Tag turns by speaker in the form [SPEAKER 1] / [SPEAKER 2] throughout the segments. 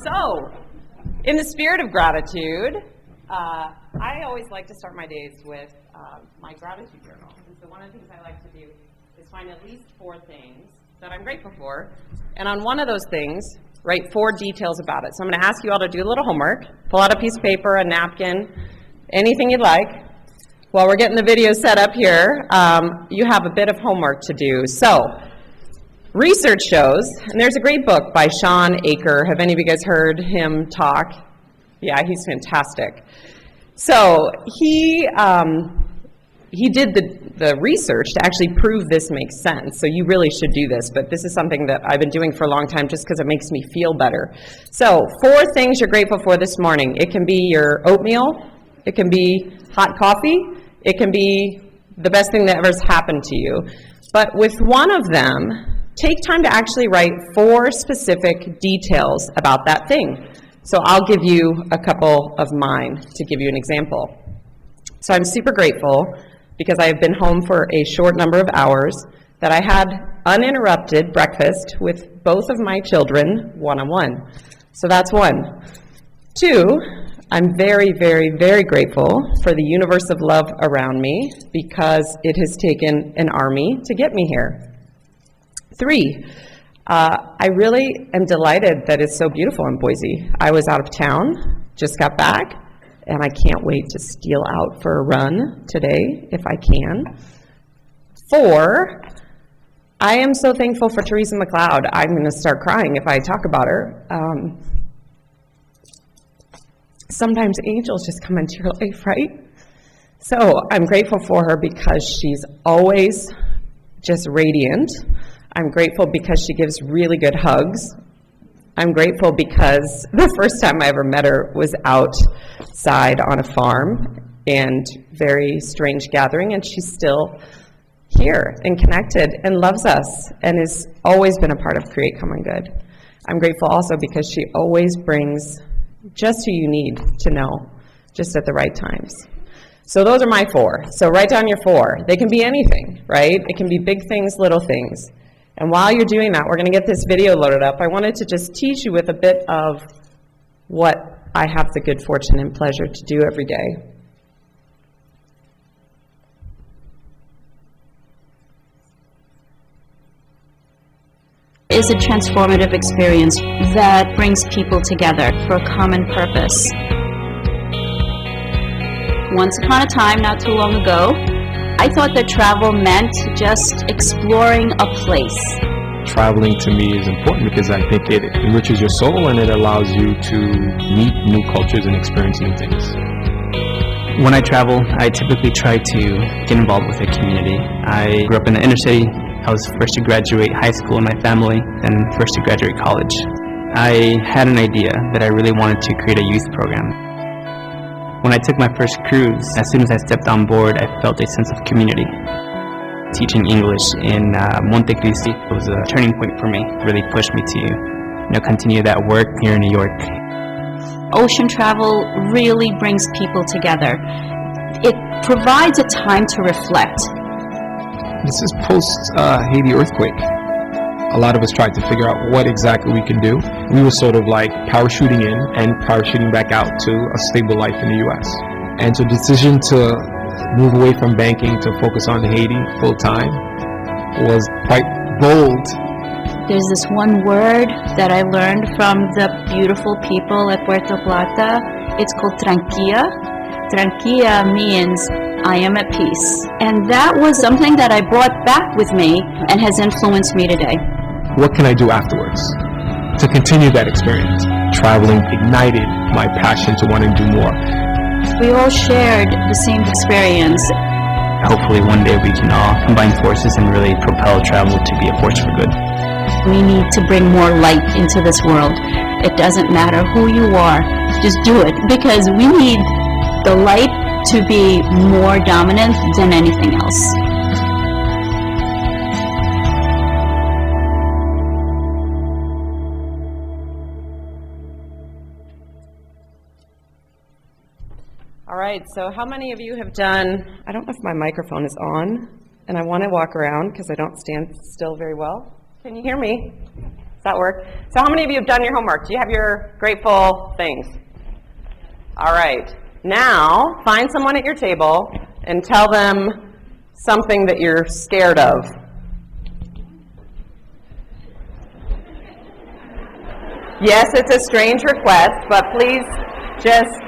[SPEAKER 1] So, in the spirit of gratitude, I always like to start my days with my gratitude journal. And so one of the things I like to do is find at least 4 things that I'm grateful for. And on one of those things, write 4 details about it. So I'm going to ask you all to do a little homework. Pull out a piece of paper, a napkin, anything you'd like. While we're getting the video set up here, you have a bit of homework to do. So, research shows, and there's a great book by Sean Aker. Have any of you guys heard him talk? Yeah, he's fantastic. So he did the research to actually prove this makes sense. So you really should do this, but this is something that I've been doing for a long time just because it makes me feel better. So 4 things you're grateful for this morning. It can be your oatmeal. It can be hot coffee. It can be the best thing that ever's happened to you. But with one of them, take time to actually write 4 specific details about that thing. So I'll give you a couple of mine to give you an example. So I'm super grateful because I have been home for a short number of hours, that I had uninterrupted breakfast with both of my children one-on-one. So that's 1. 2, I'm very, very, very grateful for the universe of love around me because it has taken an army to get me here. 3, I really am delighted that it's so beautiful in Boise. I was out of town, just got back, and I can't wait to steal out for a run today if I can. 4, I am so thankful for Teresa McLeod. I'm going to start crying if I talk about her. Sometimes angels just come into your life, right? So I'm grateful for her because she's always just radiant. I'm grateful because she gives really good hugs. I'm grateful because the first time I ever met her was outside on a farm and very strange gathering, and she's still here and connected and loves us and has always been a part of Create Common Good. I'm grateful also because she always brings just who you need to know, just at the right times. So those are my 4. So write down your 4. They can be anything, right? It can be big things, little things. And while you're doing that, we're going to get this video loaded up. I wanted to just teach you with a bit of what I have the good fortune and pleasure to do every day.
[SPEAKER 2] Is a transformative experience that brings people together for a common purpose. Once upon a time, not too long ago, I thought that travel meant just exploring a place.
[SPEAKER 3] Traveling to me is important because I think it enriches your soul and it allows you to meet new cultures and experience new things.
[SPEAKER 4] When I travel, I typically try to get involved with the community. I grew up in the inner city. I was first to graduate high school in my family, then first to graduate college. I had an idea that I really wanted to create a youth program. When I took my first cruise, as soon as I stepped on board, I felt a sense of community. Teaching English in Montecristi was a turning point for me. It really pushed me to continue that work here in New York.
[SPEAKER 2] Ocean travel really brings people together. It provides a time to reflect.
[SPEAKER 3] This is post-Haiti earthquake. A lot of us tried to figure out what exactly we can do. We were sort of like parachuting in and parachuting back out to a stable life in the U.S. And so the decision to move away from banking to focus on Haiti full time was quite bold.
[SPEAKER 2] There's this one word that I learned from the beautiful people at Puerto Plata. It's called tranquilla. Tranquilla means I am at peace. And that was something that I brought back with me and has influenced me today.
[SPEAKER 3] What can I do afterwards to continue that experience? Traveling ignited my passion to want to do more.
[SPEAKER 2] We all shared the same experience.
[SPEAKER 4] Hopefully one day we can all combine forces and really propel travel to be a force for good.
[SPEAKER 2] We need to bring more light into this world. It doesn't matter who you are, just do it, because we need the light to be more dominant than anything else.
[SPEAKER 1] All right, so how many of you have done, I don't know if my microphone is on, and I want to walk around because I don't stand still very well. Can you hear me? Is that work? So how many of you have done your homework? Do you have your grateful things? All right. Now, find someone at your table and tell them something that you're scared of. Yes, it's a strange request, but please just...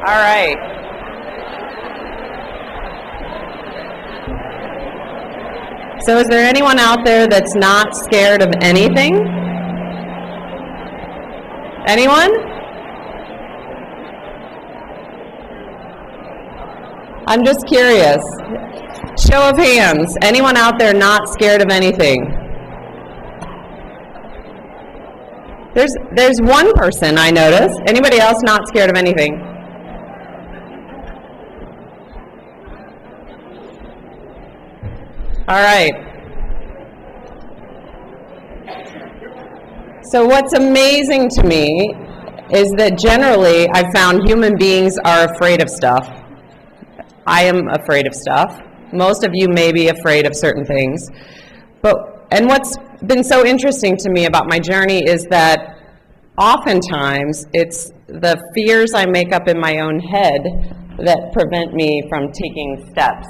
[SPEAKER 1] All right. So is there anyone out there that's not scared of anything? Anyone? I'm just curious. Show of hands. Anyone out there not scared of anything? There's one person I noticed. Anybody else not scared of anything? All right. So what's amazing to me is that generally I've found human beings are afraid of stuff. I am afraid of stuff. Most of you may be afraid of certain things. And what's been so interesting to me about my journey is that oftentimes it's the fears I make up in my own head that prevent me from taking steps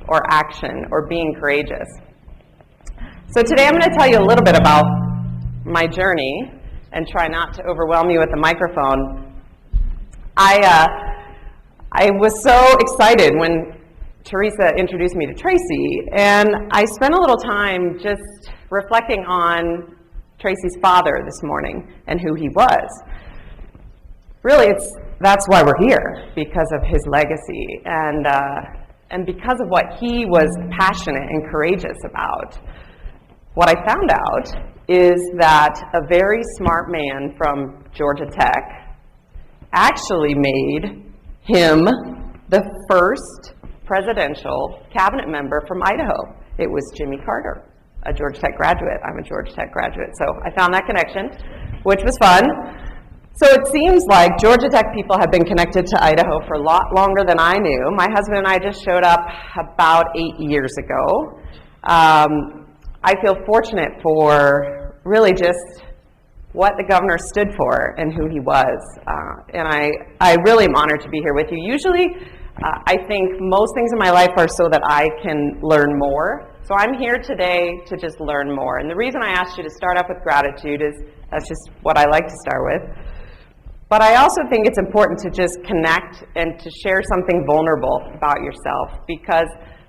[SPEAKER 1] or action or being courageous. So today I'm going to tell you a little bit about my journey and try not to overwhelm you with the microphone. I was so excited when Teresa introduced me to Tracy, and I spent a little time just reflecting on Tracy's father this morning and who he was. Really, that's why we're here, because of his legacy and because of what he was passionate and courageous about. What I found out is that a very smart man from Georgia Tech actually made him the first presidential cabinet member from Idaho. It was Jimmy Carter, a Georgia Tech graduate. I'm a Georgia Tech graduate, so I found that connection, which was fun. So it seems like Georgia Tech people have been connected to Idaho for a lot longer than I knew. My husband and I just showed up about 8 years ago. I feel fortunate for really just what the governor stood for and who he was. And I really am honored to be here with you. Usually, I think most things in my life are so that I can learn more. So I'm here today to just learn more. And the reason I asked you to start off with gratitude is that's just what I like to start with. But I also think it's important to just connect and to share something vulnerable about yourself, because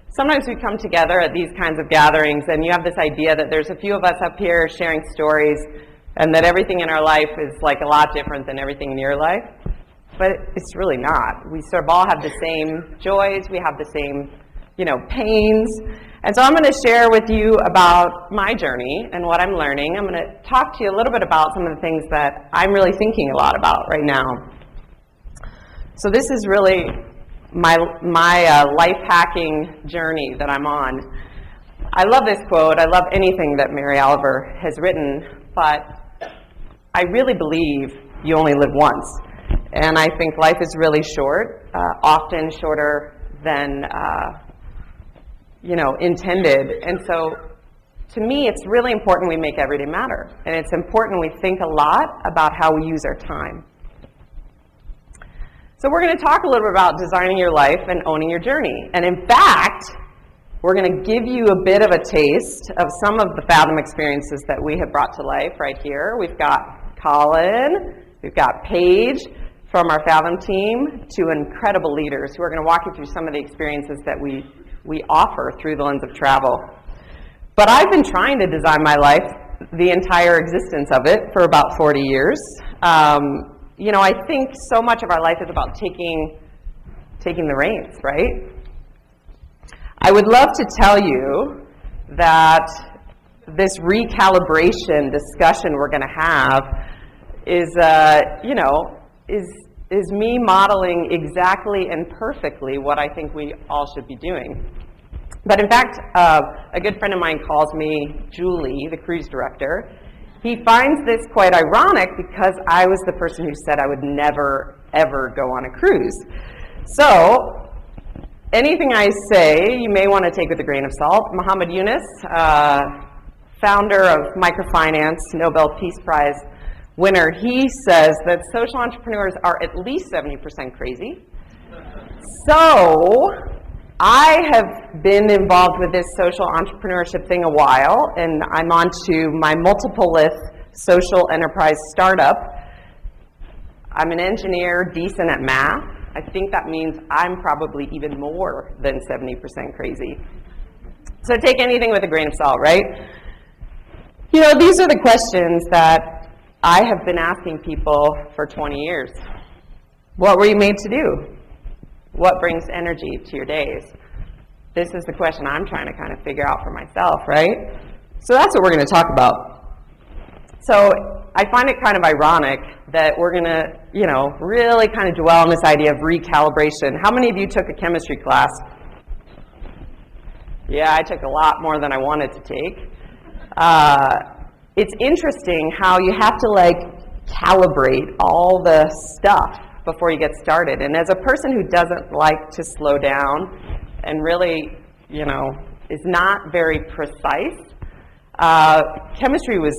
[SPEAKER 1] sometimes we come together at these kinds of gatherings and you have this idea that there's a few of us up here sharing stories and that everything in our life is like a lot different than everything in your life. But it's really not. We sort of all have the same joys, we have the same, pains. And so I'm going to share with you about my journey and what I'm learning. I'm going to talk to you a little bit about some of the things that I'm really thinking a lot about right now. So this is really my life hacking journey that I'm on. I love this quote. I love anything that Mary Oliver has written, but I really believe you only live once. And I think life is really short, often shorter than intended. And so to me, it's really important we make every day matter. And it's important we think a lot about how we use our time. So we're going to talk a little bit about designing your life and owning your journey. And in fact, we're going to give you a bit of a taste of some of the Fathom experiences that we have brought to life right here. We've got Colin, we've got Paige from our Fathom team, two incredible leaders who are going to walk you through some of the experiences that we offer through the lens of travel. But I've been trying to design my life, the entire existence of it, for about 40 years. I think so much of our life is about taking the reins, right? I would love to tell you that this recalibration discussion we're going to have is is me modeling exactly and perfectly what I think we all should be doing. But in fact, a good friend of mine calls me Julie, the cruise director. He finds this quite ironic because I was the person who said I would never, ever go on a cruise. So anything I say, you may want to take with a grain of salt. Muhammad Yunus, founder of microfinance, Nobel Peace Prize winner, he says that social entrepreneurs are at least 70% crazy. So I have been involved with this social entrepreneurship thing a while, and I'm on to my multiple-lith social enterprise startup. I'm an engineer, decent at math. I think that means I'm probably even more than 70% crazy. So take anything with a grain of salt, right? You know, these are the questions that I have been asking people for 20 years. What were you made to do? What brings energy to your days? This is the question I'm trying to kind of figure out for myself, right? So that's what we're going to talk about. So I find it kind of ironic that we're going to, really kind of dwell on this idea of recalibration. How many of you took a chemistry class? Yeah, I took a lot more than I wanted to take. It's interesting how you have to calibrate all the stuff before you get started. And as a person who doesn't like to slow down and really, is not very precise, chemistry was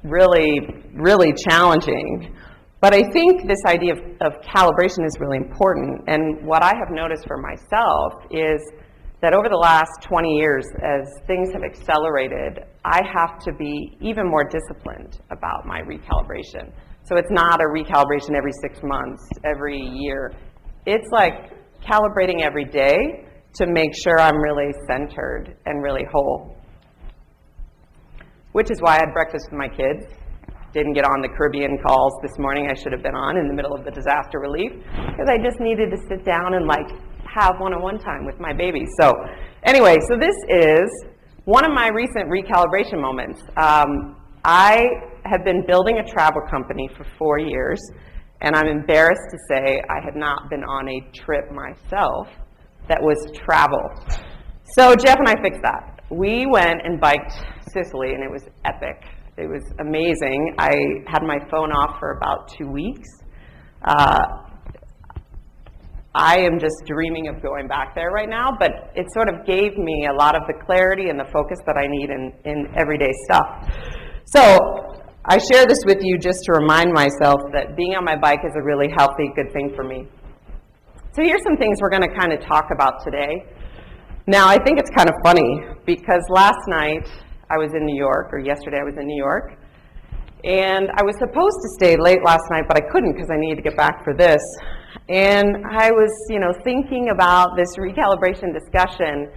[SPEAKER 1] really, really challenging. But I think this idea of calibration is really important. And what I have noticed for myself is that over the last 20 years, as things have accelerated, I have to be even more disciplined about my recalibration. So it's not a recalibration every 6 months, every year. It's like calibrating every day to make sure I'm really centered and really whole. Which is why I had breakfast with my kids. Didn't get on the Caribbean calls this morning I should have been on in the middle of the disaster relief, because I just needed to sit down and have one-on-one time with my baby. So anyway, so this is one of my recent recalibration moments. I have been building a travel company for 4 years, and I'm embarrassed to say I had not been on a trip myself that was travel. So Jeff and I fixed that. We went and biked Sicily, and it was epic. It was amazing. I had my phone off for about 2 weeks. I am just dreaming of going back there right now, but it sort of gave me a lot of the clarity and the focus that I need in everyday stuff. So I share this with you just to remind myself that being on my bike is a really healthy, good thing for me. So here's some things we're going to kind of talk about today. Now, I think it's kind of funny because last night I was in New York, or yesterday I was in New York, and I was supposed to stay late last night, but I couldn't because I needed to get back for this. And I was, thinking about this recalibration discussion,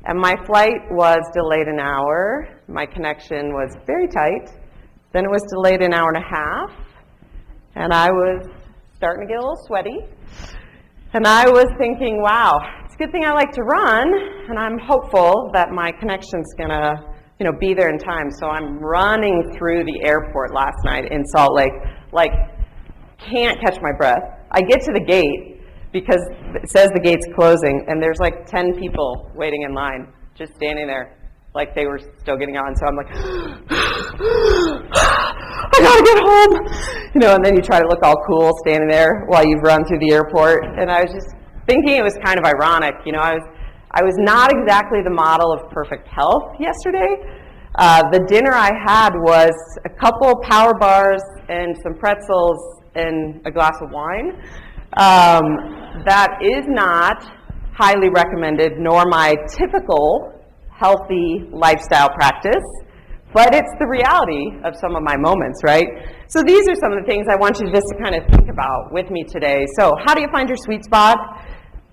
[SPEAKER 1] and my flight was delayed an hour. My connection was very tight. Then it was delayed an hour and a half, and I was starting to get a little sweaty. And I was thinking, wow, it's a good thing I like to run, and I'm hopeful that my connection's gonna, be there in time. So I'm running through the airport last night in Salt Lake, can't catch my breath. I get to the gate because it says the gate's closing, and there's 10 people waiting in line, just standing there, like they were still getting on. So I'm like, I gotta get home, and then you try to look all cool standing there while you've run through the airport. And I was just thinking it was kind of ironic. I was not exactly the model of perfect health yesterday. The dinner I had was a couple power bars and some pretzels and a glass of wine. That is not highly recommended, nor my typical healthy lifestyle practice, but it's the reality of some of my moments, right? So these are some of the things I want you just to kind of think about with me today. So how do you find your sweet spot?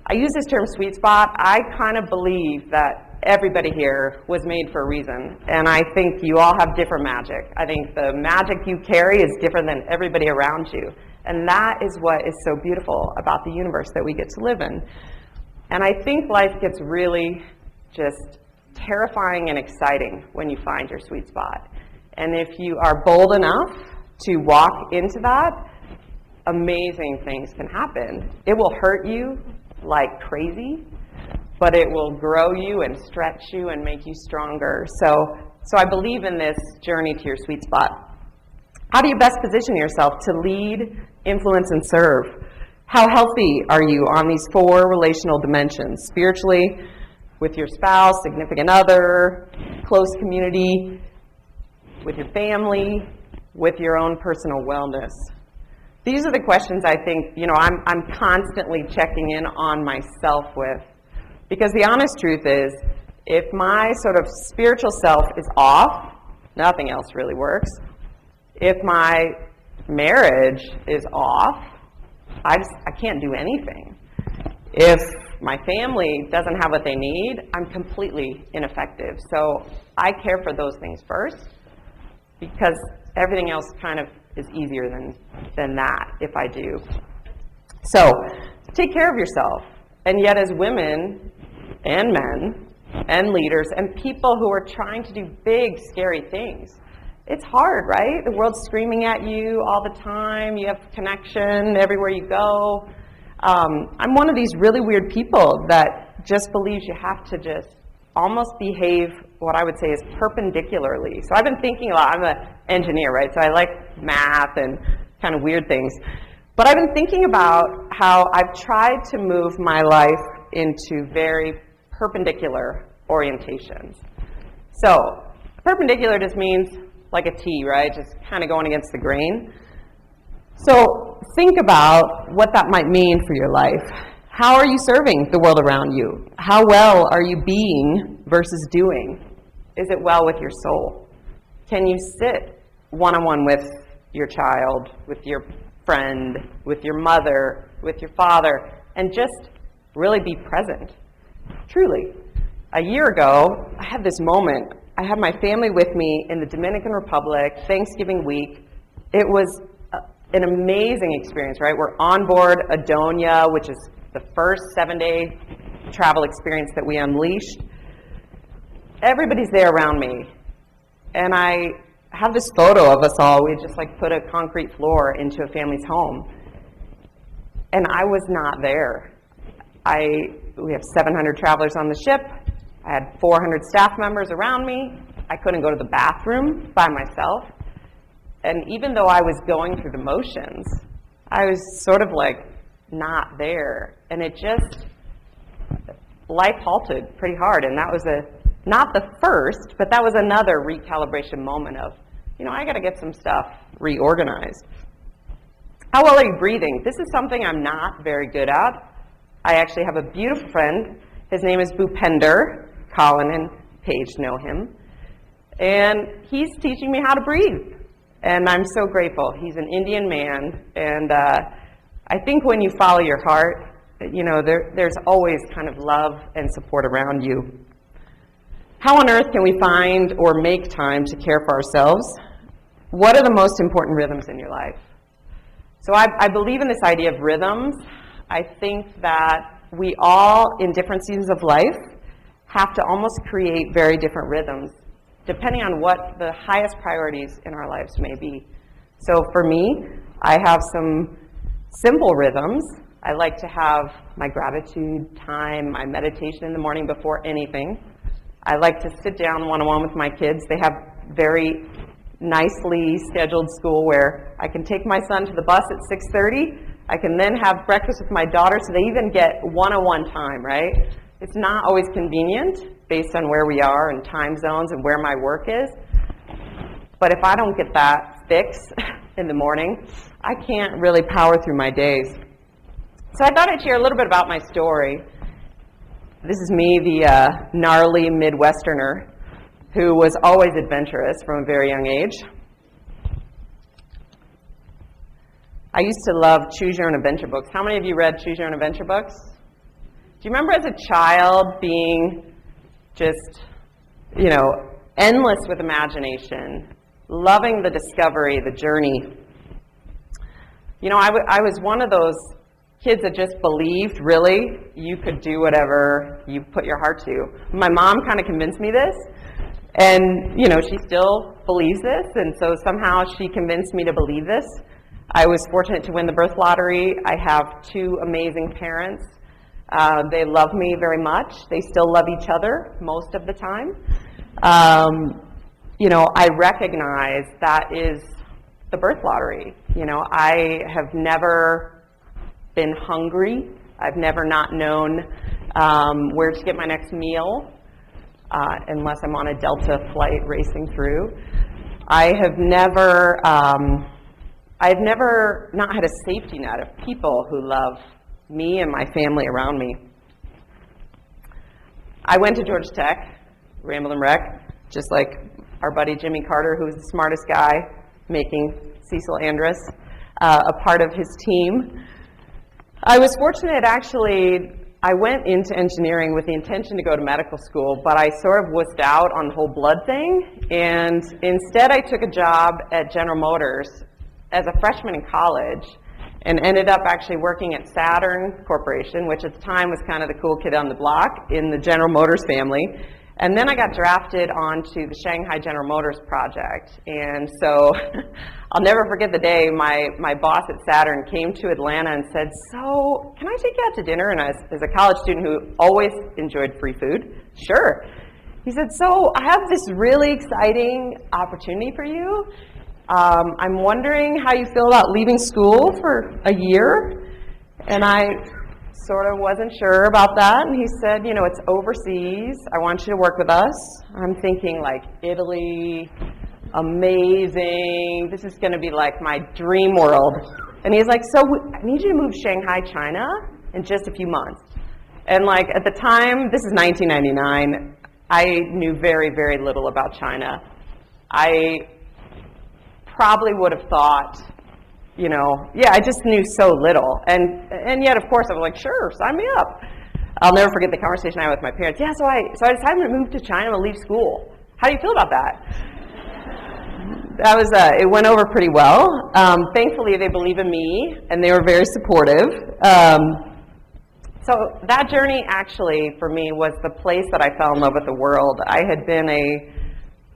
[SPEAKER 1] I use this term sweet spot. I kind of believe that everybody here was made for a reason, and I think you all have different magic. I think the magic you carry is different than everybody around you, and that is what is so beautiful about the universe that we get to live in. And I think life gets really just terrifying and exciting when you find your sweet spot. And if you are bold enough to walk into that, amazing things can happen. It will hurt you like crazy, but it will grow you and stretch you and make you stronger. So I believe in this journey to your sweet spot. How do you best position yourself to lead, influence, and serve? How healthy are you on these 4 relational dimensions? Spiritually, with your spouse, significant other, close community, with your family, with your own personal wellness. These are the questions I think, I'm constantly checking in on myself with. Because the honest truth is, if my sort of spiritual self is off, nothing else really works. If my marriage is off, I can't do anything. If my family doesn't have what they need, I'm completely ineffective. So I care for those things first, because everything else kind of is easier than that if I do. So take care of yourself. And yet as women and men and leaders and people who are trying to do big, scary things, it's hard, right? The world's screaming at you all the time. You have connection everywhere you go. I'm one of these really weird people that just believes you have to just almost behave what I would say is perpendicularly. So I've been thinking a lot. I'm an engineer, right? So I like math and kind of weird things. But I've been thinking about how I've tried to move my life into very perpendicular orientations. So perpendicular just means like a T, right? Just kind of going against the grain. So think about what that might mean for your life. How are you serving the world around you? How well are you being versus doing? Is it well with your soul? Can you sit one-on-one with your child, with your friend, with your mother, with your father, and just really be present? Truly. A year ago, I had this moment. I had my family with me in the Dominican Republic, Thanksgiving week. It was an amazing experience, right? We're on board Adonia, which is the first 7-day travel experience that we unleashed. Everybody's there around me. And I have this photo of us all. We just put a concrete floor into a family's home. And I was not there. We have 700 travelers on the ship. I had 400 staff members around me. I couldn't go to the bathroom by myself. And even though I was going through the motions, I was sort of not there. And it just, life halted pretty hard. And that was not the first, but that was another recalibration moment of, I got to get some stuff reorganized. How well are you breathing? This is something I'm not very good at. I actually have a beautiful friend. His name is Bhupender. Colin and Paige know him. And he's teaching me how to breathe. And I'm so grateful. He's an Indian man. And I think when you follow your heart, there's always kind of love and support around you. How on earth can we find or make time to care for ourselves? What are the most important rhythms in your life? So I believe in this idea of rhythms. I think that we all, in different seasons of life, have to almost create very different rhythms, depending on what the highest priorities in our lives may be. So for me, I have some simple rhythms. I like to have my gratitude time, my meditation in the morning before anything. I like to sit down one-on-one with my kids. They have very nicely scheduled school where I can take my son to the bus at 6:30. I can then have breakfast with my daughter, so they even get one-on-one time, right? It's not always convenient based on where we are and time zones and where my work is. But if I don't get that fix in the morning, I can't really power through my days. So I thought I'd share a little bit about my story. This is me, the gnarly Midwesterner who was always adventurous from a very young age. I used to love Choose Your Own Adventure books. How many of you read Choose Your Own Adventure books? Do you remember as a child being just, endless with imagination, loving the discovery, the journey? I was one of those kids that just believed, really, you could do whatever you put your heart to. My mom kind of convinced me this, And, she still believes this, and so somehow she convinced me to believe this. I was fortunate to win the birth lottery. I have 2 amazing parents. They love me very much. They still love each other most of the time. I recognize that is the birth lottery. I have never been hungry. I've never not known where to get my next meal unless I'm on a Delta flight racing through. I've never not had a safety net of people who love me and my family around me. I went to Georgia Tech, Ramblin' Wreck, just like our buddy Jimmy Carter, who was the smartest guy, making Cecil Andrus a part of his team. I was fortunate, actually. I went into engineering with the intention to go to medical school, but I sort of wussed out on the whole blood thing, and instead I took a job at General Motors as a freshman in college and ended up actually working at Saturn Corporation, which at the time was kind of the cool kid on the block in the General Motors family. And then I got drafted onto the Shanghai General Motors project. And so I'll never forget the day my boss at Saturn came to Atlanta and said, "So can I take you out to dinner?" And as a college student who always enjoyed free food, sure. He said, "So I have this really exciting opportunity for you. I'm wondering how you feel about leaving school for a year." And I sort of wasn't sure about that, and he said, "It's overseas. I want you to work with us." I'm thinking like Italy, amazing. This is going to be like my dream world. And he's like, "So I need you to move to Shanghai, China in just a few months." And like at the time, this is 1999, I knew very, very little about China. I probably would have thought, I just knew so little. And yet, of course, I was like, sure, sign me up. I'll never forget the conversation I had with my parents. Yeah, so I decided to move to China and leave school. How do you feel about that? That was, it went over pretty well. Thankfully, they believe in me, and they were very supportive. So that journey, actually, for me, was the place that I fell in love with the world. I had been a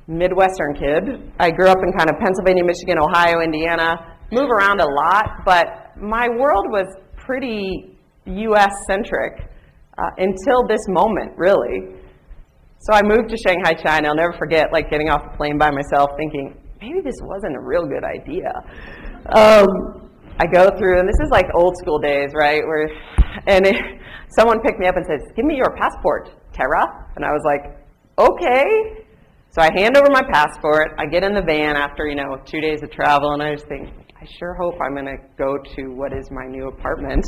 [SPEAKER 1] Midwestern kid. I grew up in kind of Pennsylvania, Michigan, Ohio, Indiana, move around a lot, but my world was pretty U.S.-centric until this moment, really. So I moved to Shanghai, China. I'll never forget getting off the plane by myself thinking, maybe this wasn't a real good idea. I go through, and this is like old school days, right? Someone picked me up and says, "Give me your passport, Tara." And I was like, okay. So I hand over my passport. I get in the van after, 2 days of travel, and I just think, I sure hope I'm going to go to what is my new apartment.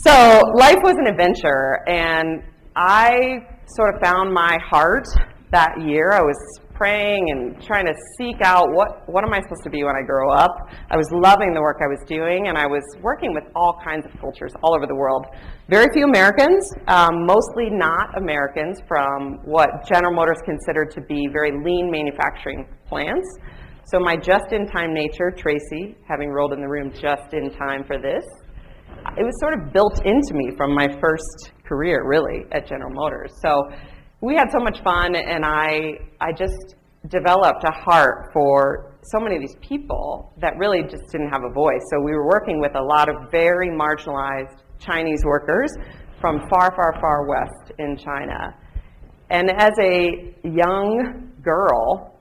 [SPEAKER 1] So life was an adventure, and I sort of found my heart that year. I was praying and trying to seek out what am I supposed to be when I grow up. I was loving the work I was doing, and I was working with all kinds of cultures all over the world. Very few Americans, mostly not Americans from what General Motors considered to be very lean manufacturing plants. So my just-in-time nature, Tracy, having rolled in the room just in time for this, it was sort of built into me from my first career, really, at General Motors. So we had so much fun, and I just developed a heart for so many of these people that really just didn't have a voice. So we were working with a lot of very marginalized Chinese workers from far, far, far west in China. And as a young girl,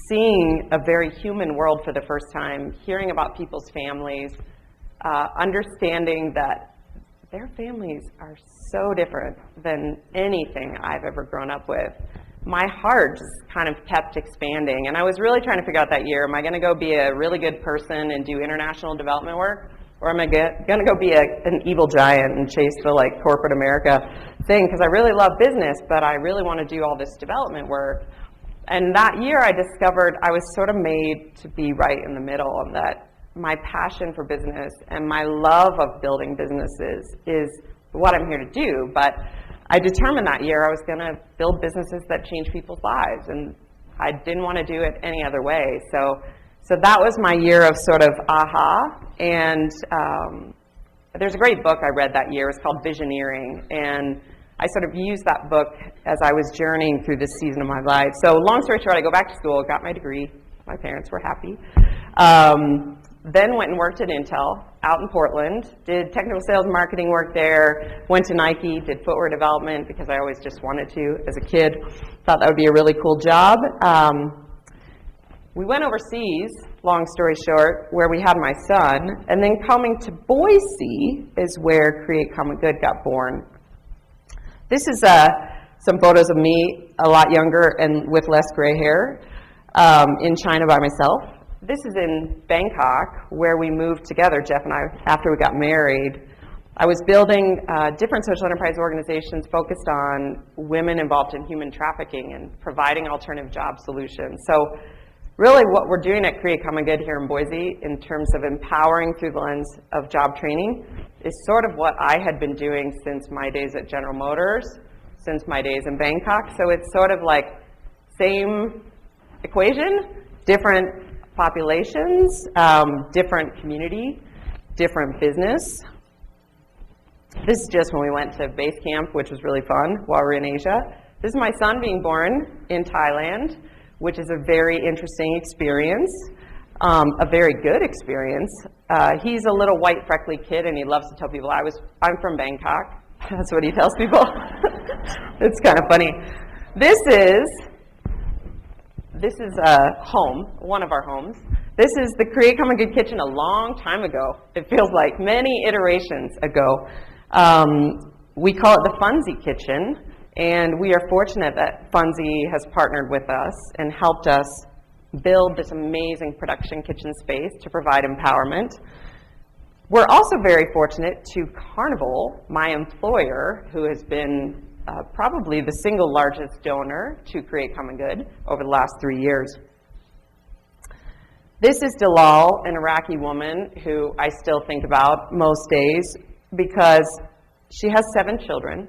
[SPEAKER 1] seeing a very human world for the first time, hearing about people's families, understanding that their families are so different than anything I've ever grown up with, my heart just kind of kept expanding. And I was really trying to figure out that year, am I going to go be a really good person and do international development work? Or am I going to go be an evil giant and chase the corporate America thing? Because I really love business, but I really want to do all this development work. And that year I discovered I was sort of made to be right in the middle, and that my passion for business and my love of building businesses is what I'm here to do. But I determined that year I was going to build businesses that change people's lives, and I didn't want to do it any other way. So that was my year of sort of aha. And there's a great book I read that year. It's called Visioneering. And I sort of used that book as I was journeying through this season of my life. So long story short, I go back to school, got my degree. My parents were happy. Then went and worked at Intel out in Portland, did technical sales and marketing work there, went to Nike, did footwear development because I always just wanted to as a kid. Thought that would be a really cool job. We went overseas, long story short, where we had my son, and then coming to Boise is where Create Common Good got born. This is some photos of me a lot younger and with less gray hair in China by myself. This is in Bangkok, where we moved together, Jeff and I, after we got married. I was building different social enterprise organizations focused on women involved in human trafficking and providing alternative job solutions. So really what we're doing at Create Common Good here in Boise in terms of empowering through the lens of job training is sort of what I had been doing since my days at General Motors, since my days in Bangkok. So it's sort of like same equation, different populations, different community, different business. This is just when we went to base camp, which was really fun while we were in Asia. This is my son being born in Thailand, which is a very interesting experience, a very good experience. He's a little white freckly kid and he loves to tell people I'm from Bangkok. That's what he tells people. It's kind of funny. This is a home, one of our homes. This is the Create Common Good kitchen a long time ago. It feels like many iterations ago. We call it the Funzy Kitchen, and we are fortunate that Funzy has partnered with us and helped us build this amazing production kitchen space to provide empowerment. We're also very fortunate to Carnival, my employer, who has been probably the single largest donor to Create Common Good over the last 3 years. This is Dalal, an Iraqi woman who I still think about most days because she has 7 children.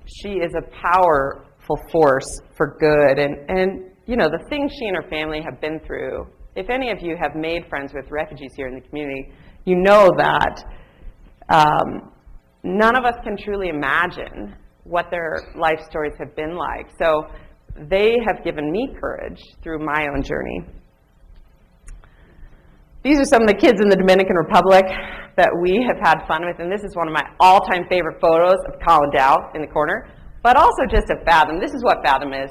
[SPEAKER 1] She is a powerful force for good. And you know, the things she and her family have been through, if any of you have made friends with refugees here in the community, you know that none of us can truly imagine what their life stories have been like. So they have given me courage through my own journey. These are some of the kids in the Dominican Republic that we have had fun with, and this is one of my all-time favorite photos of Colin Dow in the corner, but also just of Fathom. This is what Fathom is.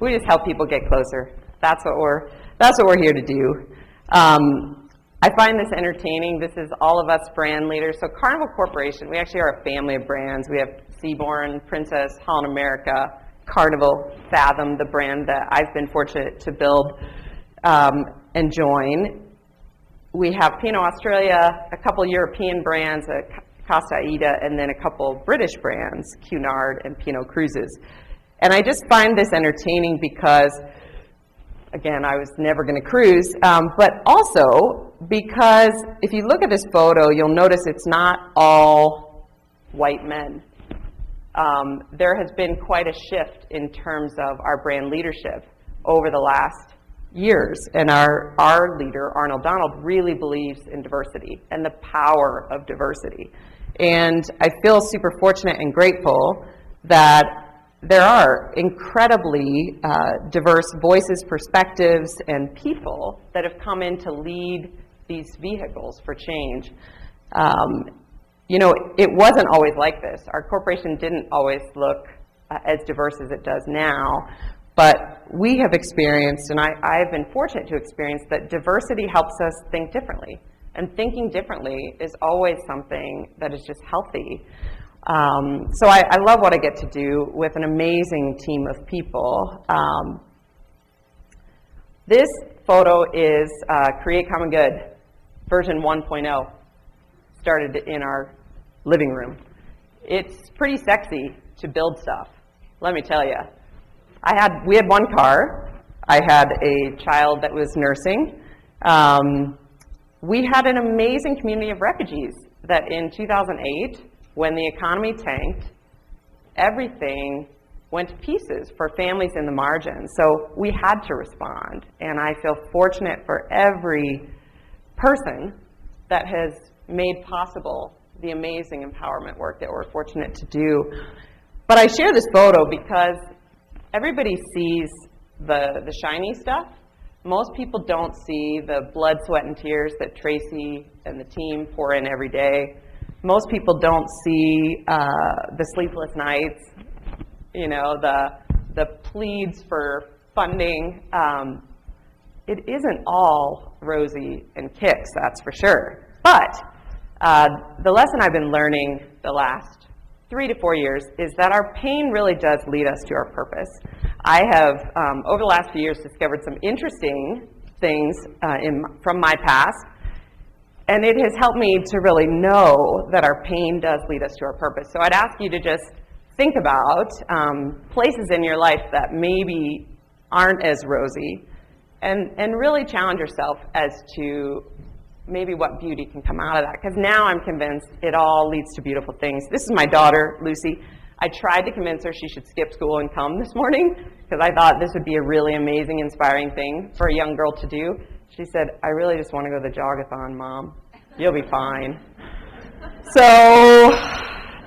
[SPEAKER 1] We just help people get closer. That's what we're here to do. I find this entertaining. This is all of us brand leaders. So Carnival Corporation, we actually are a family of brands. We have Seabourn, Princess, Holland America, Carnival, Fathom, the brand that I've been fortunate to build and join. We have Pinot Australia, a couple European brands, Costa Aida, and then a couple British brands, Cunard and Pinot Cruises. And I just find this entertaining because, again, I was never going to cruise, but also because if you look at this photo, you'll notice it's not all white men. There has been quite a shift in terms of our brand leadership over the last years, and our leader, Arnold Donald, really believes in diversity and the power of diversity. And I feel super fortunate and grateful that there are incredibly diverse voices, perspectives, and people that have come in to lead these vehicles for change. You know, it wasn't always like this. Our corporation didn't always look as diverse as it does now, but we have experienced, and I've been fortunate to experience, that diversity helps us think differently. And thinking differently is always something that is just healthy. So I love what I get to do with an amazing team of people. This photo is Create Common Good, version 1.0, started in our living room. It's pretty sexy to build stuff, let me tell you. We had one car. I had a child that was nursing. We had an amazing community of refugees that in 2008, when the economy tanked, everything went to pieces for families in the margins. So we had to respond. And I feel fortunate for every person that has made possible the amazing empowerment work that we're fortunate to do. But I share this photo because everybody sees the shiny stuff. Most people don't see the blood, sweat, and tears that Tracy and the team pour in every day. Most people don't see the sleepless nights, you know, the pleads for funding. It isn't all rosy and kicks, that's for sure. But the lesson I've been learning the last 3 to 4 years is that our pain really does lead us to our purpose. I have, over the last few years, discovered some interesting things from my past, and it has helped me to really know that our pain does lead us to our purpose. So I'd ask you to just think about places in your life that maybe aren't as rosy, and really challenge yourself as to maybe what beauty can come out of that. Because now I'm convinced it all leads to beautiful things. This is my daughter, Lucy. I tried to convince her she should skip school and come this morning because I thought this would be a really amazing, inspiring thing for a young girl to do. She said, I really just want to go to the jogathon, Mom. You'll be fine. So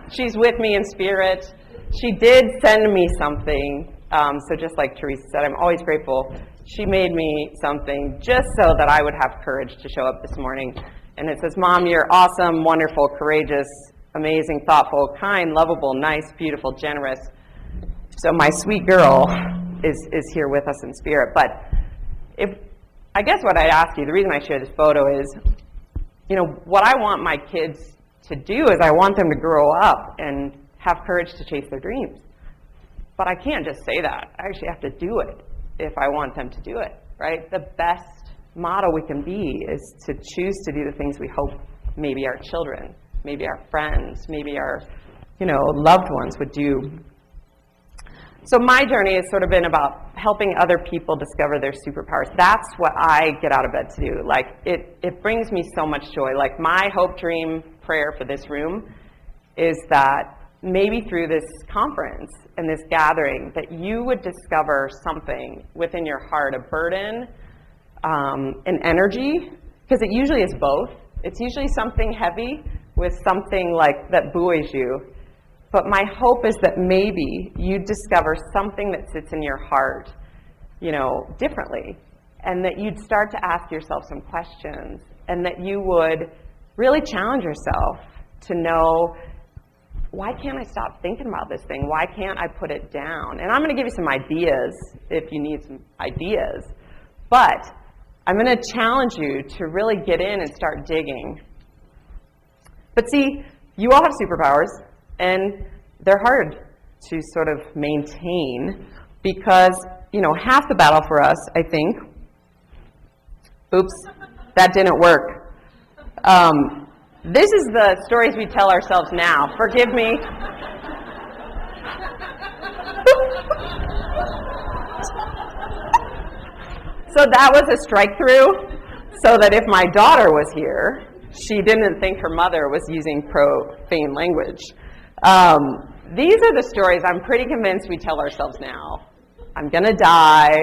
[SPEAKER 1] she's with me in spirit. She did send me something. So just like Teresa said, I'm always grateful. She made me something just so that I would have courage to show up this morning. And it says, Mom, you're awesome, wonderful, courageous, amazing, thoughtful, kind, lovable, nice, beautiful, generous. So my sweet girl is here with us in spirit. But I guess what I'd ask you, the reason I share this photo is, you know, what I want my kids to do is I want them to grow up and have courage to chase their dreams. But I can't just say that. I actually have to do it if I want them to do it, right? The best model we can be is to choose to do the things we hope maybe our children, maybe our friends, maybe our, you know, loved ones would do. So my journey has sort of been about helping other people discover their superpowers. That's what I get out of bed to do. Like, it brings me so much joy. Like, my hope, dream, prayer for this room is that maybe through this conference and this gathering that you would discover something within your heart, a burden, an energy, because it usually is both. It's usually something heavy with something like that buoys you. But my hope is that maybe you discover something that sits in your heart, you know, differently, and that you'd start to ask yourself some questions, and that you would really challenge yourself to know, why can't I stop thinking about this thing? Why can't I put it down? And I'm going to give you some ideas if you need some ideas. But I'm going to challenge you to really get in and start digging. But see, you all have superpowers, and they're hard to sort of maintain because, you know, half the battle for us, I think, oops, that didn't work. This is the stories we tell ourselves now. Forgive me. So that was a strike through, so that if my daughter was here, she didn't think her mother was using profane language. These are the stories I'm pretty convinced we tell ourselves now. I'm going to die,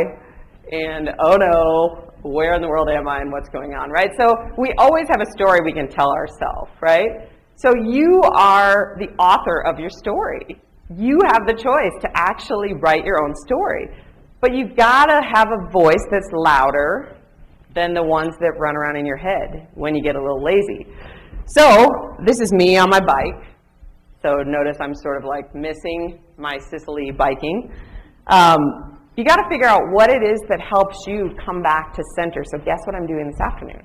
[SPEAKER 1] and oh no, where in the world am I and what's going on, right? So we always have a story we can tell ourselves, right? So you are the author of your story. You have the choice to actually write your own story. But you've got to have a voice that's louder than the ones that run around in your head when you get a little lazy. So this is me on my bike. So notice I'm sort of like missing my Sicily biking. You got to figure out what it is that helps you come back to center. So guess what I'm doing this afternoon?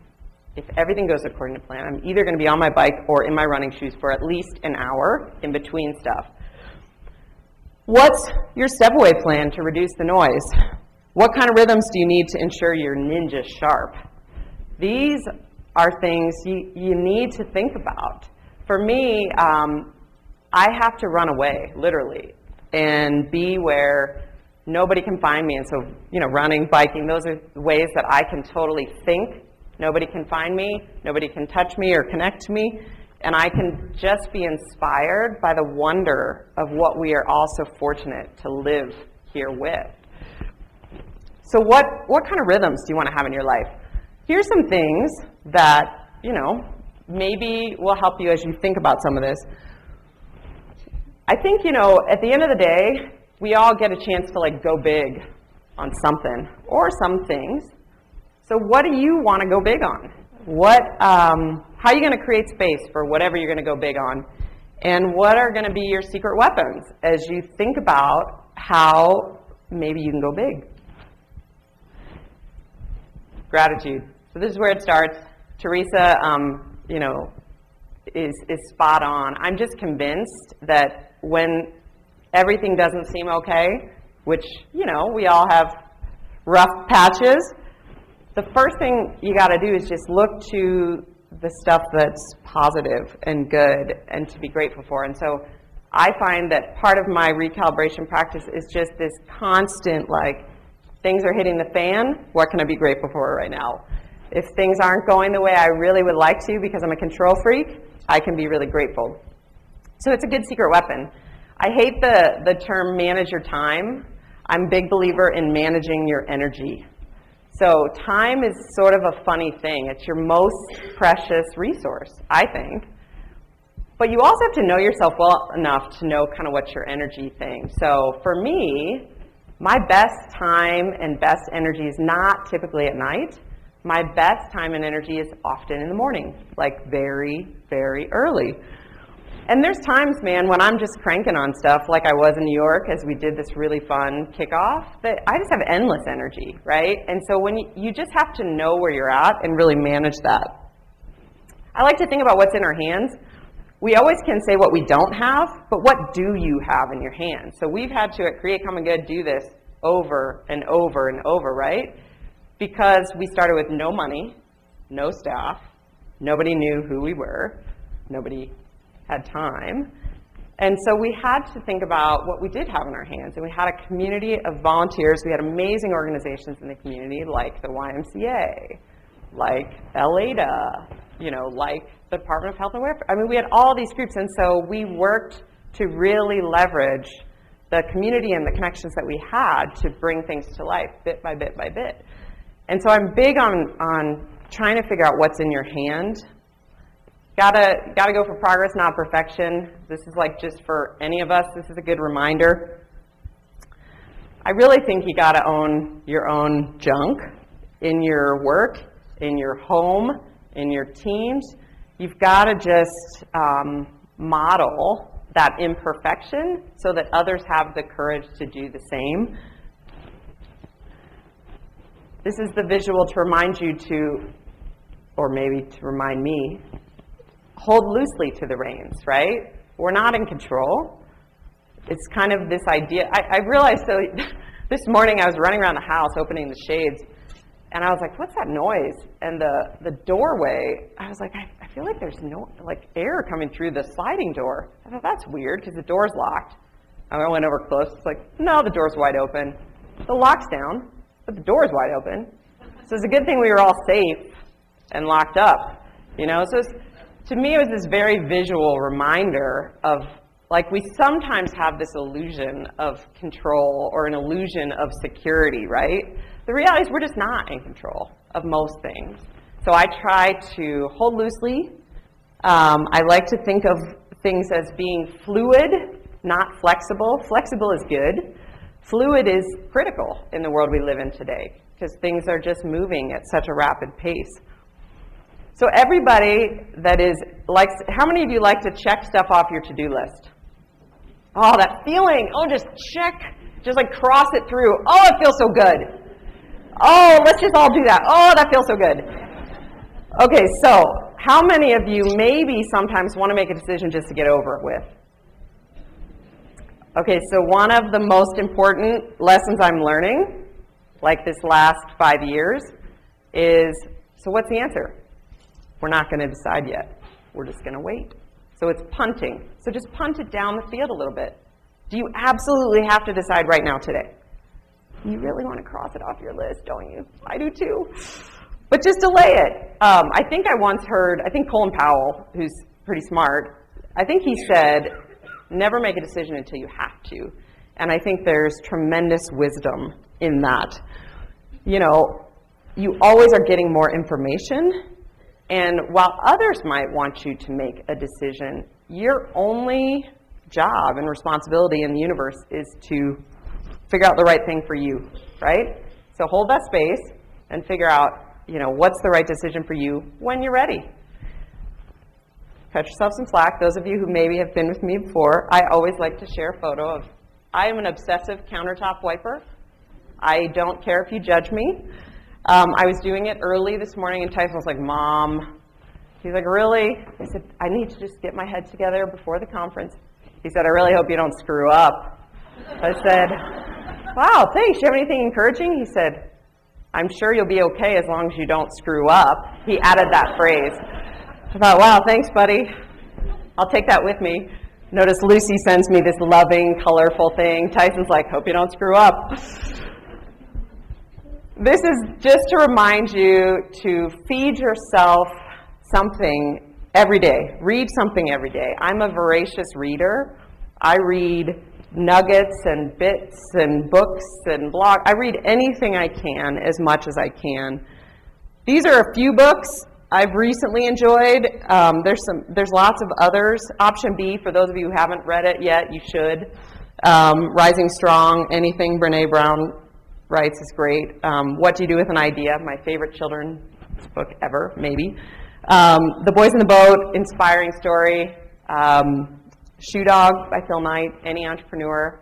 [SPEAKER 1] If everything goes according to plan, I'm either going to be on my bike or in my running shoes for at least an hour in between stuff. What's your step-away plan to reduce the noise? What kind of rhythms do you need to ensure you're ninja sharp? These are things you need to think about. For me, I have to run away, literally, and be where nobody can find me. And so, you know, running, biking, those are ways that I can totally think. Nobody can find me, nobody can touch me or connect to me, and I can just be inspired by the wonder of what we are all so fortunate to live here with. So what kind of rhythms do you want to have in your life? Here's some things that, you know, maybe will help you as you think about some of this. I think, at the end of the day, we all get a chance to like go big on something or some things. So what do you want to go big on? How are you going to create space for whatever you're going to go big on? And what are going to be your secret weapons as you think about how maybe you can go big? Gratitude. So this is where it starts. Teresa, is spot on. I'm just convinced that when everything doesn't seem okay, which, we all have rough patches, the first thing you got to do is just look to the stuff that's positive and good and to be grateful for. And so I find that part of my recalibration practice is just this constant, like, things are hitting the fan, what can I be grateful for right now? If things aren't going the way I really would like to because I'm a control freak, I can be really grateful. So it's a good secret weapon. I hate the term manage your time. I'm a big believer in managing your energy. So time is sort of a funny thing. It's your most precious resource, I think. But you also have to know yourself well enough to know kind of what's your energy thing. So for me, my best time and best energy is not typically at night. My best time and energy is often in the morning, like very, very early. And there's times, man, when I'm just cranking on stuff like I was in New York as we did this really fun kickoff, that I just have endless energy, right? And so when you just have to know where you're at and really manage that. I like to think about what's in our hands. We always can say what we don't have, but what do you have in your hands? So we've had to, at Create Common Good, do this over and over and over, right? Because we started with no money, no staff, nobody knew who we were, nobody had time. And so we had to think about what we did have in our hands. And we had a community of volunteers. We had amazing organizations in the community like the YMCA, like LADA, like the Department of Health and Welfare. I mean, we had all these groups. And so we worked to really leverage the community and the connections that we had to bring things to life bit by bit by bit. And so I'm big on trying to figure out what's in your hand. Gotta go for progress, not perfection. This is like just for any of us, this is a good reminder. I really think you gotta own your own junk in your work, in your home, in your teams. You've gotta just model that imperfection so that others have the courage to do the same. This is the visual to remind you to, or maybe to remind me, hold loosely to the reins, right? We're not in control. It's kind of this idea. I realized, so this morning I was running around the house opening the shades, and I was like, what's that noise? And the doorway, I was like, I feel like there's no, like, air coming through the sliding door. I thought, that's weird, because the door's locked. I went over close. It's like, no, the door's wide open. The lock's down, but the door's wide open. So it's a good thing we were all safe and locked up, So to me, it was this very visual reminder of, like, we sometimes have this illusion of control or an illusion of security, right? The reality is we're just not in control of most things. So I try to hold loosely. I like to think of things as being fluid, not flexible. Flexible is good. Fluid is critical in the world we live in today because things are just moving at such a rapid pace. So everybody that likes, how many of you like to check stuff off your to-do list? Oh, that feeling, just check, just like cross it through. Oh, it feels so good. Oh, let's just all do that. Oh, that feels so good. Okay, so how many of you maybe sometimes want to make a decision just to get over it with? Okay, so one of the most important lessons I'm learning, like this last 5 years, is, so what's the answer? We're not going to decide yet. We're just going to wait. So it's punting. So just punt it down the field a little bit. Do you absolutely have to decide right now today? You really want to cross it off your list, don't you? I do too. But just delay it. I think I once heard, Colin Powell, who's pretty smart, I think he said, never make a decision until you have to. And I think there's tremendous wisdom in that. You always are getting more information. And while others might want you to make a decision, your only job and responsibility in the universe is to figure out the right thing for you, right? So hold that space and figure out, what's the right decision for you when you're ready. Cut yourself some slack. Those of you who maybe have been with me before, I always like to share a photo of, I am an obsessive countertop wiper. I don't care if you judge me. I was doing it early this morning, and Tyson was like, Mom. He's like, really? I said, I need to just get my head together before the conference. He said, I really hope you don't screw up. I said, wow, thanks. Do you have anything encouraging? He said, I'm sure you'll be okay as long as you don't screw up. He added that phrase. I thought, wow, thanks, buddy. I'll take that with me. Notice Lucy sends me this loving, colorful thing. Tyson's like, hope you don't screw up. This is just to remind you to feed yourself something every day. Read something every day. I'm a voracious reader. I read nuggets and bits and books and blogs. I read anything I can as much as I can. These are a few books I've recently enjoyed. There's lots of others. Option B, for those of you who haven't read it yet, you should. Rising Strong, anything Brene Brown writes is great. What Do You Do With an Idea? My favorite children's book ever, maybe. The Boys in the Boat, inspiring story. Shoe Dog by Phil Knight. Any entrepreneur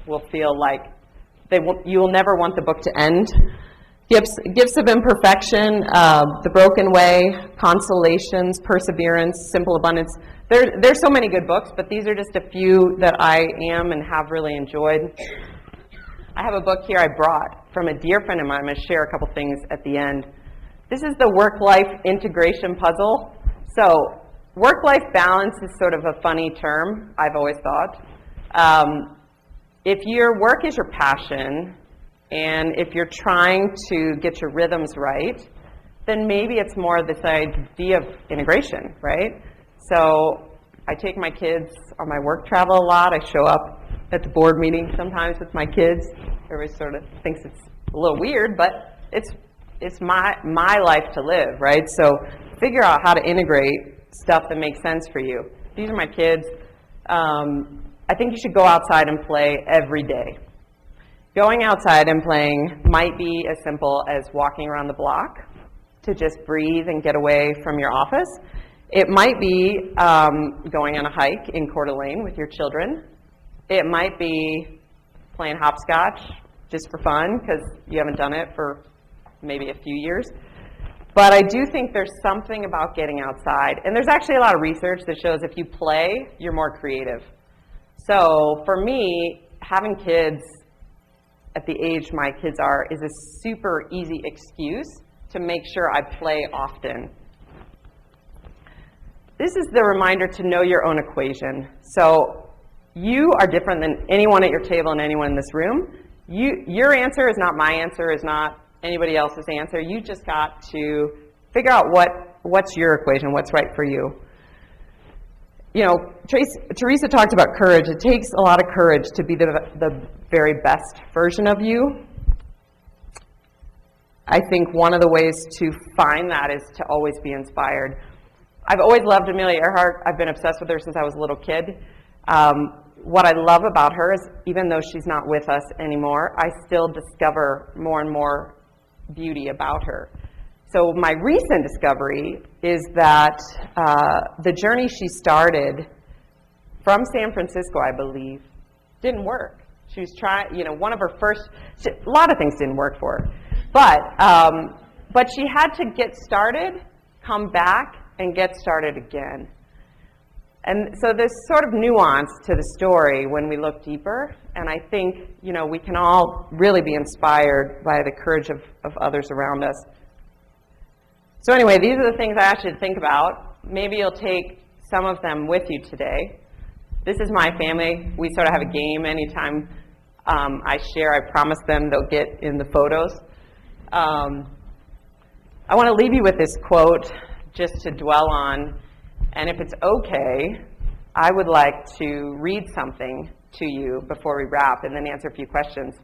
[SPEAKER 1] will feel like you will never want the book to end. Gifts of Imperfection, The Broken Way, Consolations, Perseverance, Simple Abundance. There's so many good books, but these are just a few that I am and have really enjoyed. I have a book here I brought from a dear friend of mine. I'm going to share a couple things at the end. This is the work-life integration puzzle. So work-life balance is sort of a funny term, I've always thought. If your work is your passion, and if you're trying to get your rhythms right, then maybe it's more this idea of integration, right? So I take my kids on my work travel a lot. I show up at the board meeting sometimes with my kids. Everybody sort of thinks it's a little weird, but it's my life to live, right? So figure out how to integrate stuff that makes sense for you. These are my kids. I think you should go outside and play every day. Going outside and playing might be as simple as walking around the block to just breathe and get away from your office. It might be going on a hike in Coeur d'Alene with your children. It might be playing hopscotch just for fun because you haven't done it for maybe a few years. But I do think there's something about getting outside. And there's actually a lot of research that shows if you play, you're more creative. So for me, having kids at the age my kids are is a super easy excuse to make sure I play often. This is the reminder to know your own equation. So you are different than anyone at your table and anyone in this room. Your answer is not my answer, is not anybody else's answer. You just got to figure out what's your equation, what's right for you. Teresa talked about courage. It takes a lot of courage to be the very best version of you. I think one of the ways to find that is to always be inspired. I've always loved Amelia Earhart. I've been obsessed with her since I was a little kid. What I love about her is even though she's not with us anymore, I still discover more and more beauty about her. So my recent discovery is that the journey she started from San Francisco, I believe, didn't work. She was trying, one of her first, a lot of things didn't work for her. But she had to get started, come back, and get started again. And so there's sort of nuance to the story when we look deeper. And I think, we can all really be inspired by the courage of others around us. So anyway, these are the things I asked you to think about. Maybe you'll take some of them with you today. This is my family. We sort of have a game. Anytime I share, I promise them they'll get in the photos. I want to leave you with this quote just to dwell on. And if it's okay, I would like to read something to you before we wrap and then answer a few questions.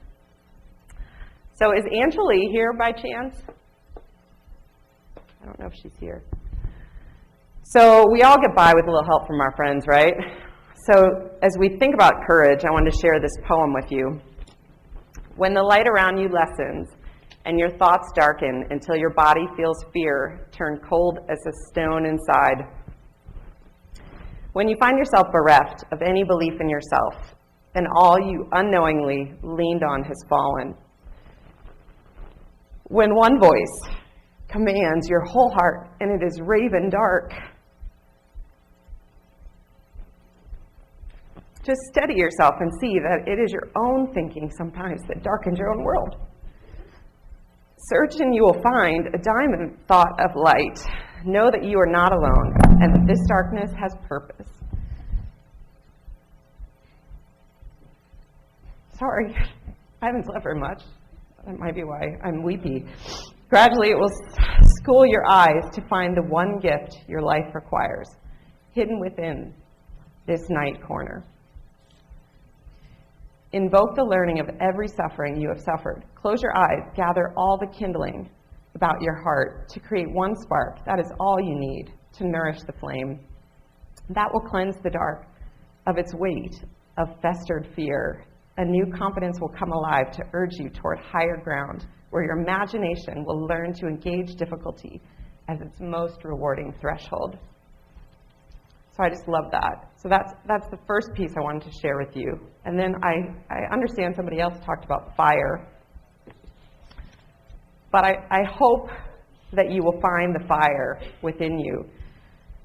[SPEAKER 1] So is Angela here by chance? I don't know if she's here. So we all get by with a little help from our friends, right? So as we think about courage, I wanted to share this poem with you. When the light around you lessens and your thoughts darken until your body feels fear turn cold as a stone inside. When you find yourself bereft of any belief in yourself and all you unknowingly leaned on has fallen. When one voice commands your whole heart and it is raven dark. Just steady yourself and see that it is your own thinking sometimes that darkens your own world. Search and you will find a diamond thought of light. Know that you are not alone and that this darkness has purpose. Sorry, I haven't slept very much. That might be why I'm weepy. Gradually it will school your eyes to find the one gift your life requires, hidden within this night corner. Invoke the learning of every suffering you have suffered. Close your eyes, gather all the kindling about your heart to create one spark. That is all you need to nourish the flame. That will cleanse the dark of its weight of festered fear. A new confidence will come alive to urge you toward higher ground, where your imagination will learn to engage difficulty as its most rewarding threshold. So I just love that. So that's the first piece I wanted to share with you. And then I understand somebody else talked about fire. But I hope that you will find the fire within you.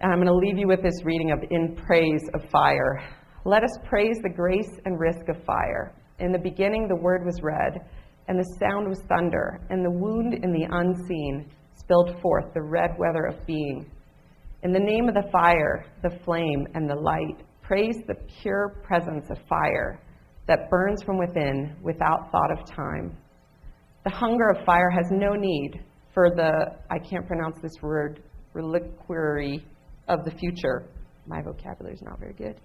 [SPEAKER 1] And I'm going to leave you with this reading of In Praise of Fire. Let us praise the grace and risk of fire. In the beginning the word was read, and the sound was thunder, and the wound in the unseen spilled forth the red weather of being. In the name of the fire, the flame, and the light, praise the pure presence of fire that burns from within without thought of time. The hunger of fire has no need for the, I can't pronounce this word, reliquary of the future. My vocabulary is not very good.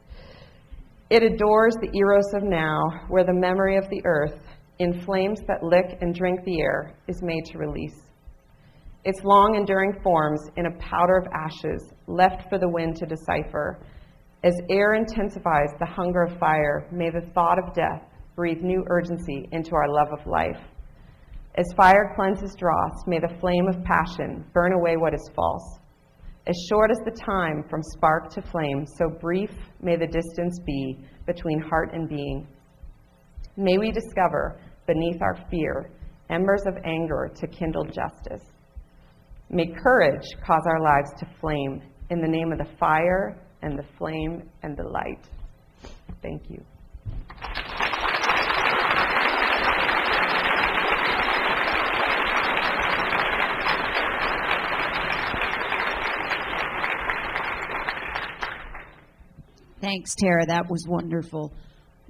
[SPEAKER 1] It adores the eros of now, where the memory of the earth, in flames that lick and drink the air, is made to release. Its long enduring forms in a powder of ashes, left for the wind to decipher. As air intensifies the hunger of fire, may the thought of death breathe new urgency into our love of life. As fire cleanses dross, may the flame of passion burn away what is false. As short as the time from spark to flame, so brief may the distance be between heart and being. May we discover beneath our fear embers of anger to kindle justice. May courage cause our lives to flame in the name of the fire and the flame and the light. Thank you.
[SPEAKER 5] Thanks, Tara. That was wonderful.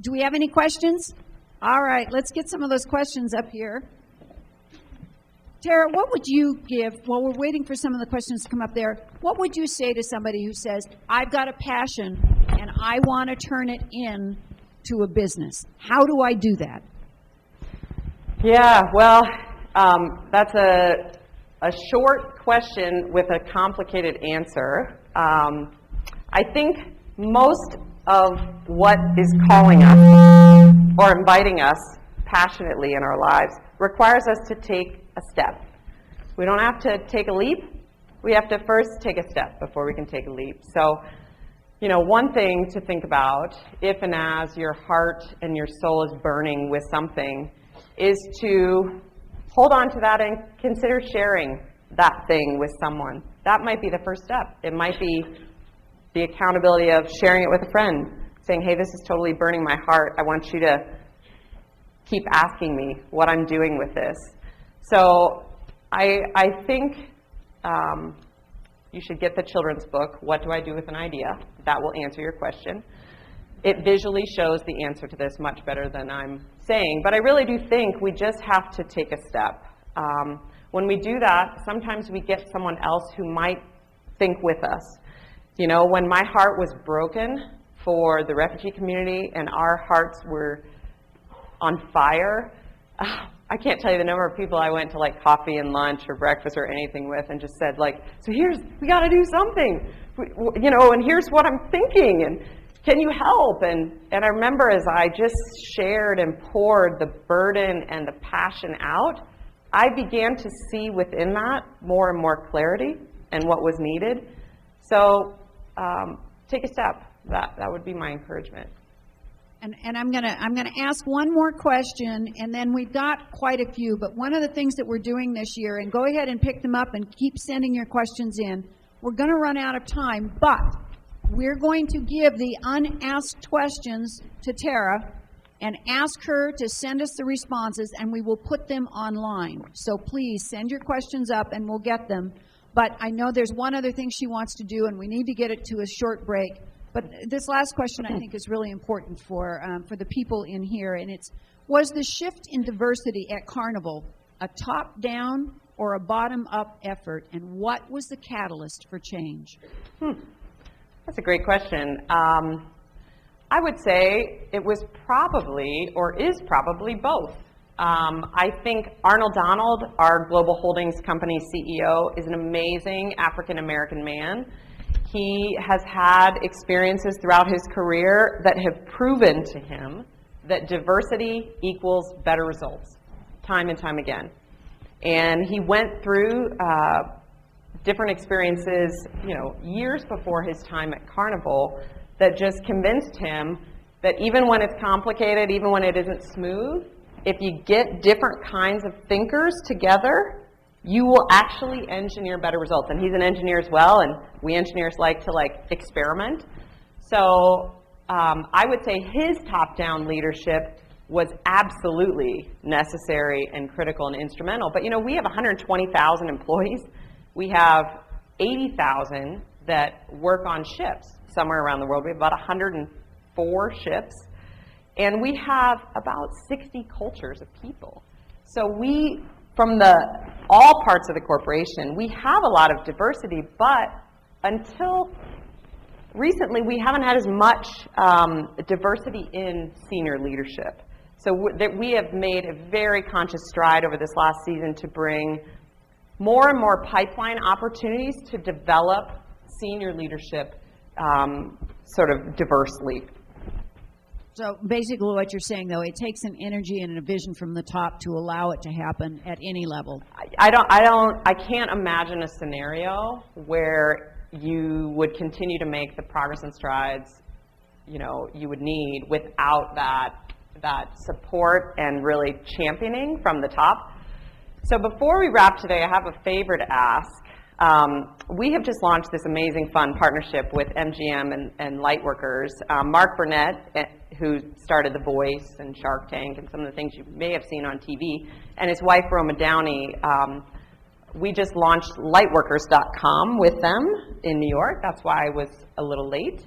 [SPEAKER 5] Do we have any questions? All right, let's get some of those questions up here. Tara, what would you give, while we're waiting for some of the questions to come up there, what would you say to somebody who says, I've got a passion and I want to turn it in to a business? How do I do that?
[SPEAKER 1] Yeah, well, that's a short question with a complicated answer. I think most of what is calling us or inviting us passionately in our lives requires us to take a step. We don't have to take a leap. We have to first take a step before we can take a leap. So, one thing to think about, if and as your heart and your soul is burning with something, is to hold on to that and consider sharing that thing with someone. That might be the first step. It might be the accountability of sharing it with a friend, saying, hey, this is totally burning my heart. I want you to keep asking me what I'm doing with this. So I think you should get the children's book, What Do I Do With an Idea? That will answer your question. It visually shows the answer to this much better than I'm saying, but I really do think we just have to take a step. When we do that, sometimes we get someone else who might think with us. When my heart was broken for the refugee community and our hearts were on fire, I can't tell you the number of people I went to coffee and lunch or breakfast or anything with and just said we got to do something and here's what I'm thinking, and can you help? And I remember as I just shared and poured the burden and the passion out, I began to see within that more and more clarity and what was needed. So take a step. That would be my encouragement.
[SPEAKER 5] And I'm gonna ask one more question, and then we've got quite a few. But one of the things that we're doing this year, and go ahead and pick them up and keep sending your questions in. We're going to run out of time, but we're going to give the unasked questions to Tara and ask her to send us the responses, and we will put them online. So please send your questions up, and we'll get them. But I know there's one other thing she wants to do, and we need to get it to a short break. But this last question, I think, is really important for the people in here, and it's, was the shift in diversity at Carnival a top-down or a bottom-up effort, and what was the catalyst for change?
[SPEAKER 1] That's a great question. I would say it was probably, or is probably, both. I think Arnold Donald, our Global Holdings Company CEO, is an amazing African-American man. He has had experiences throughout his career that have proven to him that diversity equals better results, time and time again. And he went through different experiences, years before his time at Carnival, that just convinced him that even when it's complicated, even when it isn't smooth, if you get different kinds of thinkers together, you will actually engineer better results. And he's an engineer as well, and we engineers like to experiment. So I would say his top-down leadership was absolutely necessary and critical and instrumental. But we have 120,000 employees. We have 80,000 that work on ships somewhere around the world. We have about 104 ships. And we have about 60 cultures of people. So we, from all parts of the corporation, we have a lot of diversity, but until recently, we haven't had as much diversity in senior leadership. So we have made a very conscious stride over this last season to bring more and more pipeline opportunities to develop senior leadership sort of diversely.
[SPEAKER 5] So basically what you're saying, though, it takes an energy and a vision from the top to allow it to happen at any level.
[SPEAKER 1] I can't imagine a scenario where you would continue to make the progress and strides you would need without that support and really championing from the top. So before we wrap today, I have a favor to ask. We have just launched this amazing fun partnership with MGM and Lightworkers. Mark Burnett, who started The Voice and Shark Tank and some of the things you may have seen on TV, and his wife Roma Downey, we just launched lightworkers.com with them in New York. That's why I was a little late.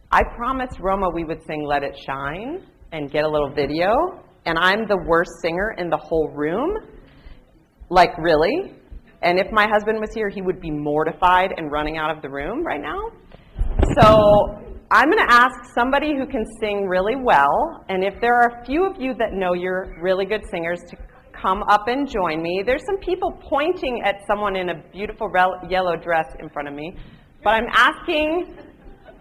[SPEAKER 1] I promised Roma we would sing Let It Shine and get a little video, and I'm the worst singer in the whole room. Really. And if my husband was here, he would be mortified and running out of the room right now. So I'm going to ask somebody who can sing really well, and if there are a few of you that know you're really good singers, to come up and join me. There's some people pointing at someone in a beautiful yellow dress in front of me, but I'm asking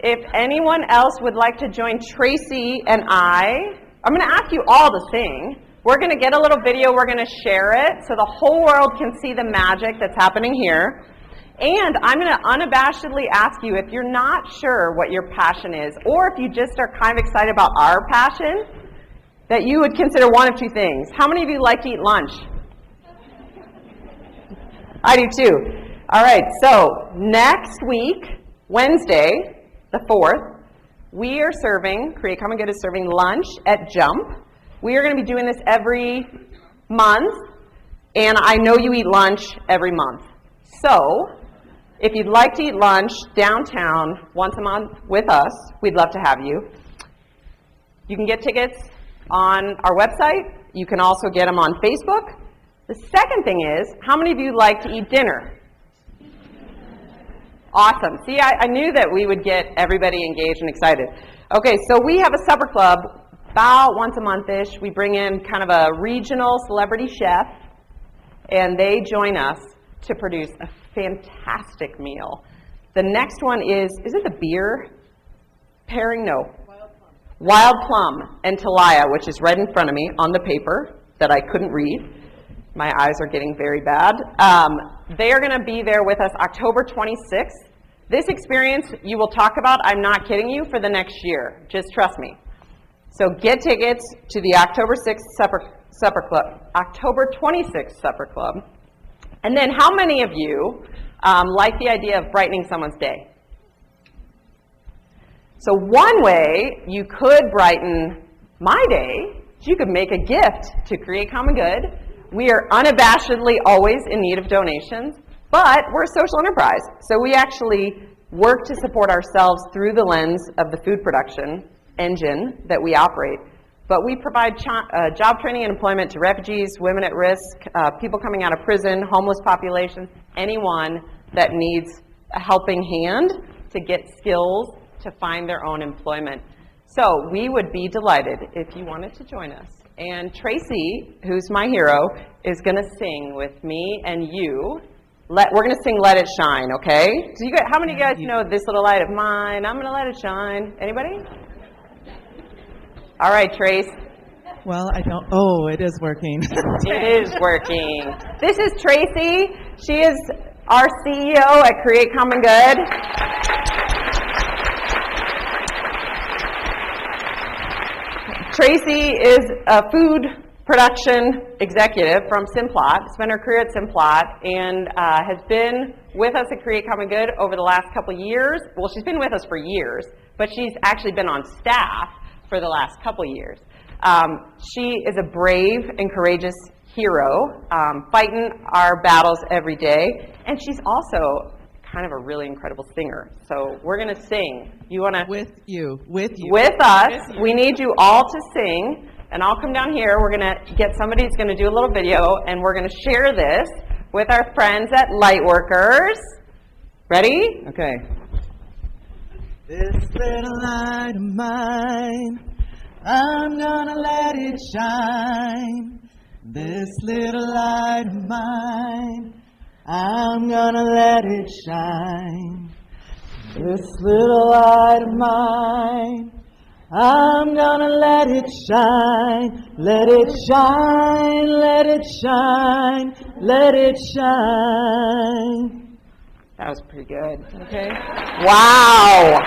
[SPEAKER 1] if anyone else would like to join Tracy and I'm going to ask you all to sing. We're going to get a little video. We're going to share it so the whole world can see the magic that's happening here. And I'm going to unabashedly ask you, if you're not sure what your passion is, or if you just are kind of excited about our passion, that you would consider one of two things. How many of you like to eat lunch? I do too. All right, so next week, Wednesday, the 4th, we are serving, Create Common Good is serving lunch at Jump. We are going to be doing this every month, and I know you eat lunch every month. So if you'd like to eat lunch downtown once a month with us, we'd love to have you. You can get tickets on our website. You can also get them on Facebook. The second thing is, how many of you like to eat dinner? Awesome. See, I knew that we would get everybody engaged and excited. Okay, so we have a supper club about once a month-ish. We bring in kind of a regional celebrity chef, and they join us to produce a fantastic meal. The next one is it the beer pairing? No. Wild plum and Talaya, which is right in front of me on the paper that I couldn't read. My eyes are getting very bad. They are going to be there with us October 26th. This experience you will talk about, I'm not kidding you, for the next year. Just trust me. So get tickets to the October 6th supper club, October 26th supper club. And then how many of you like the idea of brightening someone's day? So one way you could brighten my day is you could make a gift to Create Common Good. We are unabashedly always in need of donations, but we're a social enterprise. So we actually work to support ourselves through the lens of the food production engine that we operate. But we provide job training and employment to refugees, women at risk, people coming out of prison, homeless populations, anyone that needs a helping hand to get skills to find their own employment. So we would be delighted if you wanted to join us. And Tracy, who's my hero, is going to sing with me and you. We're going to sing Let It Shine, okay? So how many of you guys know This Little Light of Mine? I'm going to let it shine. Anybody? All right, Trace.
[SPEAKER 6] Well, I don't. Oh, it is working.
[SPEAKER 1] It is working. This is Tracy. She is our CEO at Create Common Good. Tracy is a food production executive from Simplot, spent her career at Simplot, and has been with us at Create Common Good over the last couple of years. Well, she's been with us for years, but she's actually been on staff for the last couple of years. She is a brave and courageous hero, fighting our battles every day, and she's also kind of a really incredible singer. So we're going to sing. You want to?
[SPEAKER 6] With you. With
[SPEAKER 1] us.
[SPEAKER 6] With you.
[SPEAKER 1] We need you all to sing, and I'll come down here. We're going to get somebody who's going to do a little video, and we're going to share this with our friends at Lightworkers. Ready? Okay.
[SPEAKER 6] This little light of mine, I'm gonna let it shine. This little light of mine, I'm gonna let it shine. This little light of mine, I'm gonna let it shine. Let it shine, let it shine, let it shine.
[SPEAKER 1] That was pretty good. Okay. Wow.